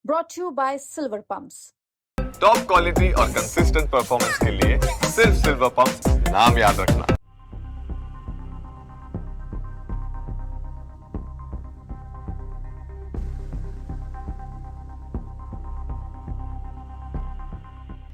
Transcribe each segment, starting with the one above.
brought to you by Silver Pumps. Top quality और consistent performance के लिए सिर्फ सिल्वर पंप्स नाम याद रखना।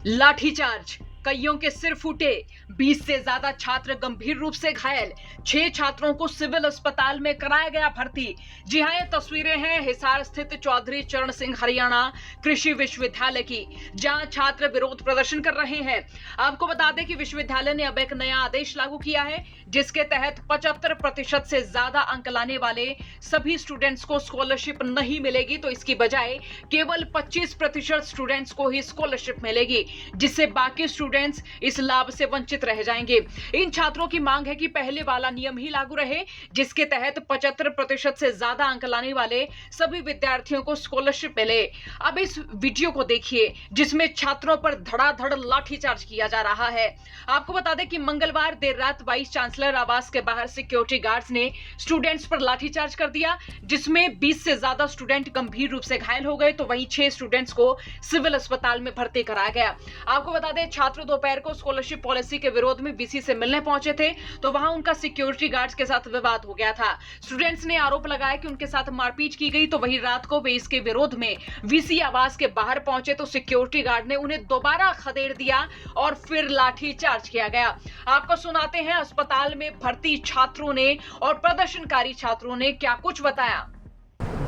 लाठीचार्ज, कईयों के सिर फूटे, 20 से ज्यादा छात्र गंभीर रूप से घायल, 6 छात्रों को सिविल अस्पताल में कराया गया भर्ती। जी हां, ये तस्वीरें हैं हिसार स्थित चौधरी चरण सिंह हरियाणा कृषि विश्वविद्यालय की, जहां छात्र विरोध प्रदर्शन कर रहे हैं। आपको बता दें कि विश्वविद्यालय ने अब एक नया आदेश लागू किया है, जिसके तहत 75% से ज्यादा अंक लाने वाले सभी स्टूडेंट्स को स्कॉलरशिप नहीं मिलेगी, तो इसकी बजाय केवल 25% स्टूडेंट्स को ही स्कॉलरशिप मिलेगी, जिससे बाकी स्टूडेंट्स इस लाभ से वंचित रह जाएंगे। इन छात्रों की मांग है कि पहले वाला नियम ही लागू रहे, जिसके तहत 75% से ज्यादा अंक लाने वाले सभी विद्यार्थियों को स्कॉलरशिप मिले। अब इस वीडियो को देखिए, जिसमें छात्रों पर धड़ाधड़ लाठीचार्ज किया जा रहा है। आपको बता दें कि मंगलवार देर रात वाइस चांसलर आवास के बाहर सिक्योरिटी गार्ड्स ने स्टूडेंट्स पर लाठीचार्ज कर दिया, जिसमें 20 से ज्यादा स्टूडेंट गंभीर रूप से घायल हो गए, तो वहीं 6 स्टूडेंट्स को सिविल अस्पताल में भर्ती कराया गया। आपको बता दें, छात्र दोपहर को स्कॉलरशिप पॉलिसी के विरोध में वीसी से मिलने पहुंचे थे, तो वहां उनका सिक्योरिटी गार्ड्स के साथ विवाद हो गया था। स्टूडेंट्स ने आरोप लगाया कि उनके साथ मारपीट की गई, तो वहीं रात को वे इसके विरोध में वीसी आवास के बाहर पहुंचे, तो सिक्योरिटी गार्ड ने उन्हें दोबारा खदेड़ दिया और फिर लाठीचार्ज किया गया। आपको सुनाते हैं अस्पताल में भर्ती छात्रों ने और प्रदर्शनकारी छात्रों ने क्या कुछ बताया।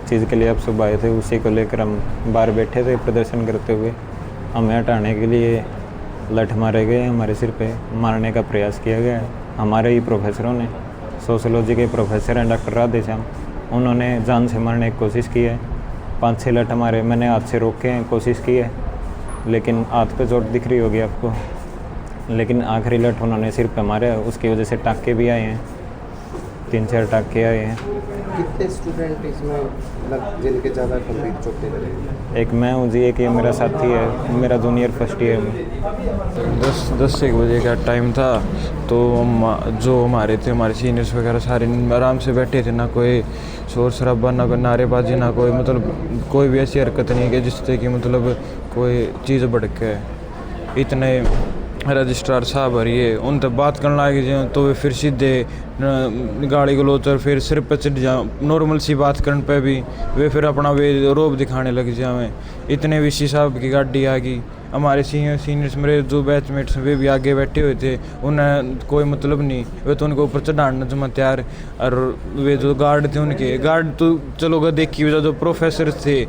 चीज़ के लिए अब सुबह आए थे, उसी को लेकर हम बाहर बैठे थे प्रदर्शन करते हुए। हमें हटाने के लिए लठ मारे गए, हमारे सिर पे मारने का प्रयास किया गया है। हमारे ही प्रोफेसरों ने, सोशियोलॉजी के प्रोफेसर हैं डॉक्टर राधेश्याम, उन्होंने जान से मारने की कोशिश की है। 5-6 लठ हमारे, मैंने हाथ से रोकने की कोशिश की है, लेकिन हाथ पे चोट दिख रही होगी आपको, लेकिन आखिरी लठ उन्होंने सिर पे मारे, उसकी वजह से टाँके भी आए हैं, 3-4 टाँके आए हैं। कितने स्टूडेंट इसमें जिनके ज़्यादा गंभीर चोटें लगी? एक मैं हूँ जी, एक ये मेरा साथी है, मेरा जूनियर फर्स्ट ईयर में। 10 एक बजे का टाइम था, तो जो हमारे थे, हमारे सीनियर्स वगैरह सारे आराम से बैठे थे, ना कोई शोर शराबा, ना कोई नारेबाजी, ना कोई मतलब कोई भी ऐसी हरकत नहीं है जिससे कि मतलब कोई चीज़ भड़के। इतने रजिस्ट्रार साहब हरिए उन तक बात करने लगे जाए, तो वे फिर सीधे गाड़ी को लोचर फिर सिर पर चढ़ जाओ, नॉर्मल सी बात करने पे भी वे फिर अपना वे रोब दिखाने लग जाए। इतने वीसी साहब की गाड़ी आ गई, हमारे सीनियर्स मेरे जो बैचमेट्स वे भी आगे बैठे हुए थे, उन्हें कोई मतलब नहीं, वे तो उनको ऊपर चढ़ाने जमा तैयार। और वे जो गार्ड थे, उनके गार्ड तो चलो गा देखी, जो प्रोफेसर थे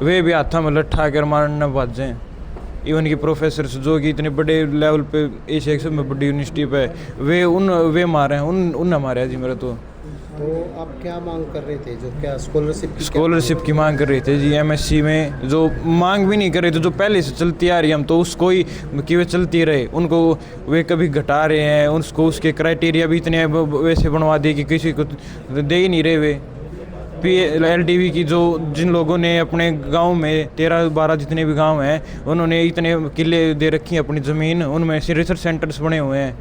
वे भी हाथा में लट्ठा कर मारने बाज जाएँ। इवन की प्रोफेसर जो कि इतने बड़े लेवल पे एशिया से में बड़ी यूनिवर्सिटी पे वे मारे हैं, उनने मारे हैं जी मेरा। तो आप क्या मांग कर रहे थे? जो क्या स्कॉलरशिप की मांग कर रहे थे जी। एमएससी में जो मांग भी नहीं कर रहे थे, जो पहले से चलती आ रही है, हम तो उसको ही कि वे चलती रहे, उनको वे कभी घटा रहे हैं, उसको उसके क्राइटेरिया भी इतने वैसे बनवा दिए कि किसी को दे ही नहीं रहे। वे LDV की जो जिन लोगों ने अपने गांव में 13-12 जितने भी गांव हैं, उन्होंने इतने किले दे रखी हैं अपनी ज़मीन, उनमें से रिसर्च सेंटर्स बने हुए हैं,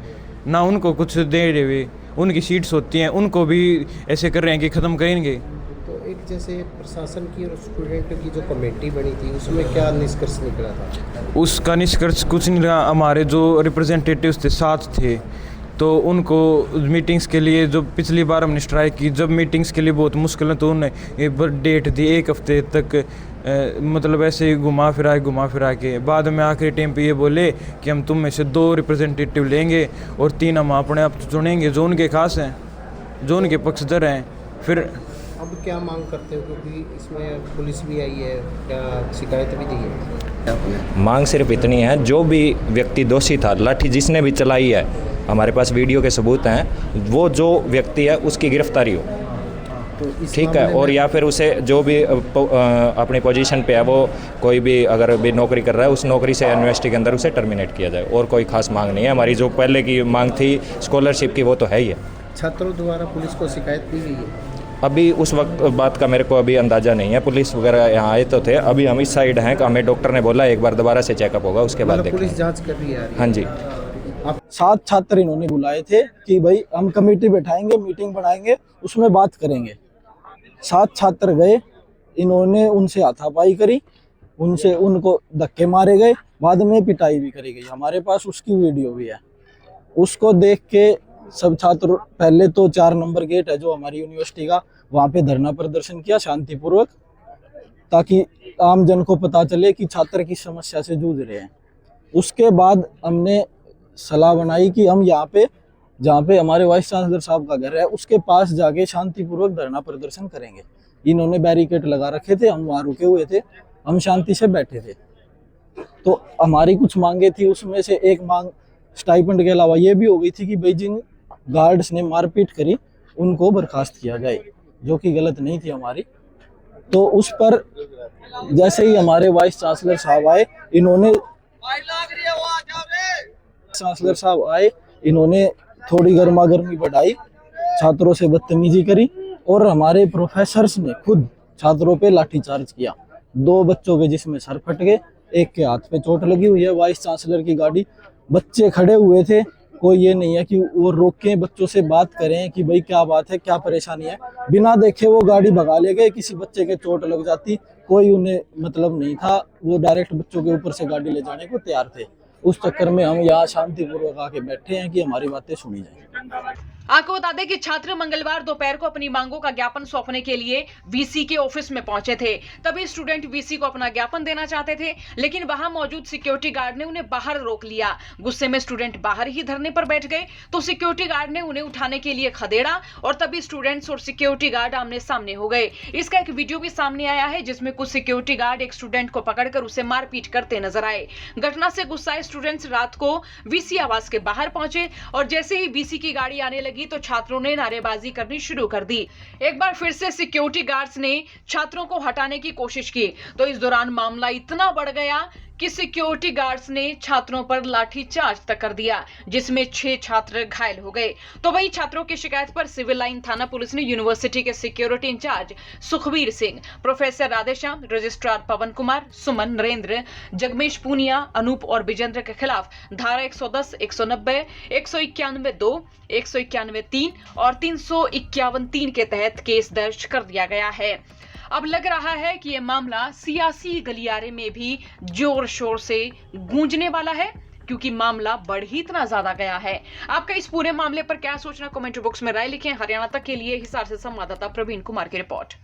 ना उनको कुछ दे रहे। उनकी सीट्स होती हैं, उनको भी ऐसे कर रहे हैं कि ख़त्म करेंगे। तो एक जैसे प्रशासन की और स्टूडेंट की जो कमेटी बनी थी, उसमें क्या निष्कर्ष निकला था? उसका निष्कर्ष कुछ नहीं रहा। हमारे जो रिप्रेजेंटेटिव्स थे 7 थे, तो उनको मीटिंग्स के लिए, जो पिछली बार हमने स्ट्राइक की, जब मीटिंग्स के लिए बहुत मुश्किल है, तो उन्होंने ये डेट दी 1 हफ्ते तक, मतलब ऐसे ही घुमा फिरा के बाद में आखिरी टाइम पे ये बोले कि हम तुम में से 2 रिप्रेजेंटेटिव लेंगे और 3 हम अपने आप चुनेंगे जो उनके खास हैं, जो उनके पक्षधर हैं। फिर अब क्या मांग करते हो, क्योंकि इसमें पुलिस भी आई है, क्या शिकायत भी दी है? मांग सिर्फ इतनी है, जो भी व्यक्ति दोषी था, लाठी जिसने भी चलाई है, हमारे पास वीडियो के सबूत हैं, वो जो व्यक्ति है उसकी गिरफ्तारी हो, तो ठीक है। और या फिर उसे जो भी अपनी पोजीशन पे है, वो कोई भी अगर भी नौकरी कर रहा है, उस नौकरी से यूनिवर्सिटी के अंदर उसे टर्मिनेट किया जाए। और कोई खास मांग नहीं है हमारी। जो पहले की मांग थी स्कॉलरशिप की, वो तो है ही है। छात्रों द्वारा पुलिस को शिकायत दी गई है? अभी उस वक्त बात का मेरे को अभी अंदाज़ा नहीं है। पुलिस वगैरह यहाँ आए तो थे, अभी हम इस साइड हैं, हमें डॉक्टर ने बोला एक बार दोबारा से चेकअप होगा, उसके बाद देखेंगे। पुलिस जांच कर रही है? हाँ जी। 7 छात्र इन्होंने बुलाए थे कि भाई हम कमेटी बैठाएंगे, मीटिंग बनाएंगे, उसमें बात करेंगे। 7 छात्र गए, इन्होंने उनसे हाथापाई करी, उनको धक्के मारे गए, बाद में पिटाई भी करी गई। हमारे पास उसकी वीडियो भी है। उसको देख के सब छात्र, पहले तो 4 नंबर गेट है जो हमारी यूनिवर्सिटी का, वहाँ पे धरना प्रदर्शन किया शांतिपूर्वक, ताकि आम जन को पता चले कि छात्र किस समस्या से जूझ रहे हैं। उसके बाद हमने सलाह बनाई कि हम यहाँ पे, जहाँ पे हमारे वाइस चांसलर साहब का घर है, उसके पास जाके शांतिपूर्वक धरना प्रदर्शन करेंगे। इन्होंने बैरिकेड लगा रखे थे, हम वहाँ रुके हुए थे, हम शांति से बैठे थे। तो हमारी कुछ मांगे थी, उसमें से एक मांग स्टाइपेंड के अलावा ये भी हो गई थी कि भाई जिन गार्ड्स ने मारपीट करी उनको बर्खास्त किया जाए, जो कि गलत नहीं थी हमारी। तो उस पर जैसे ही हमारे वाइस चांसलर साहब आए, इन्होंने थोड़ी गर्मा गर्मी बढ़ाई, छात्रों से बदतमीजी करी और हमारे प्रोफेसर्स ने खुद छात्रों पे लाठीचार्ज किया। 2 बच्चों के जिसमें सर फट गए, एक के हाथ पे चोट लगी हुई है। वाइस चांसलर की गाड़ी, बच्चे खड़े हुए थे, कोई ये नहीं है कि वो रोकें, बच्चों से बात करें कि भाई क्या बात है, क्या परेशानी है। बिना देखे वो गाड़ी भगा ले गए। किसी बच्चे के चोट लग जाती, कोई उन्हें मतलब नहीं था, वो डायरेक्ट बच्चों के ऊपर से गाड़ी ले जाने को तैयार थे। उस चक्कर में हम यहाँ शांतिपूर्वक आके बैठे हैं कि हमारी बातें सुनी जाए। आपको बता दें कि छात्र मंगलवार दोपहर को अपनी मांगों का ज्ञापन सौंपने के लिए वीसी के ऑफिस में पहुंचे थे। तभी स्टूडेंट वीसी को अपना ज्ञापन देना चाहते थे, लेकिन वहां मौजूद सिक्योरिटी गार्ड ने उन्हें बाहर रोक लिया। गुस्से में स्टूडेंट बाहर ही धरने पर बैठ गए तो सिक्योरिटी गार्ड ने उन्हें उठाने के लिए खदेड़ा और तभी स्टूडेंट्स और सिक्योरिटी गार्ड आमने सामने हो गए। इसका एक वीडियो भी सामने आया है जिसमें कुछ सिक्योरिटी गार्ड एक स्टूडेंट को पकड़कर उसे मारपीट करते नजर आए। घटना से गुस्साए स्टूडेंट्स रात को वीसी आवास के बाहर पहुंचे और जैसे ही वीसी की गाड़ी आने लगी तो छात्रों ने नारेबाजी करनी शुरू कर दी। एक बार फिर से सिक्योरिटी गार्ड्स ने छात्रों को हटाने की कोशिश की तो इस दौरान मामला इतना बढ़ गया कि सिक्योरिटी गार्ड्स ने छात्रों पर लाठीचार्ज तक कर दिया, जिसमें 6 छात्र घायल हो गए। तो वहीं छात्रों की शिकायत पर सिविल लाइन थाना पुलिस ने यूनिवर्सिटी के security incharge Sukhbir Singh, professor Radheshyam, registrar Pawan Kumar, Suman, Narendra, Jagmesh Punia, Anoop और विजेंद्र के खिलाफ धारा 110, 190, 191(2), 191(3) और 351(3) के तहत केस दर्ज कर दिया गया है। अब लग रहा है कि यह मामला सियासी गलियारे में भी जोर शोर से गूंजने वाला है, क्योंकि मामला बढ़ ही इतना ज्यादा गया है। आपका इस पूरे मामले पर क्या सोचना, कमेंट बॉक्स में राय लिखें। हरियाणा तक के लिए हिसार से संवाददाता प्रवीण कुमार की रिपोर्ट।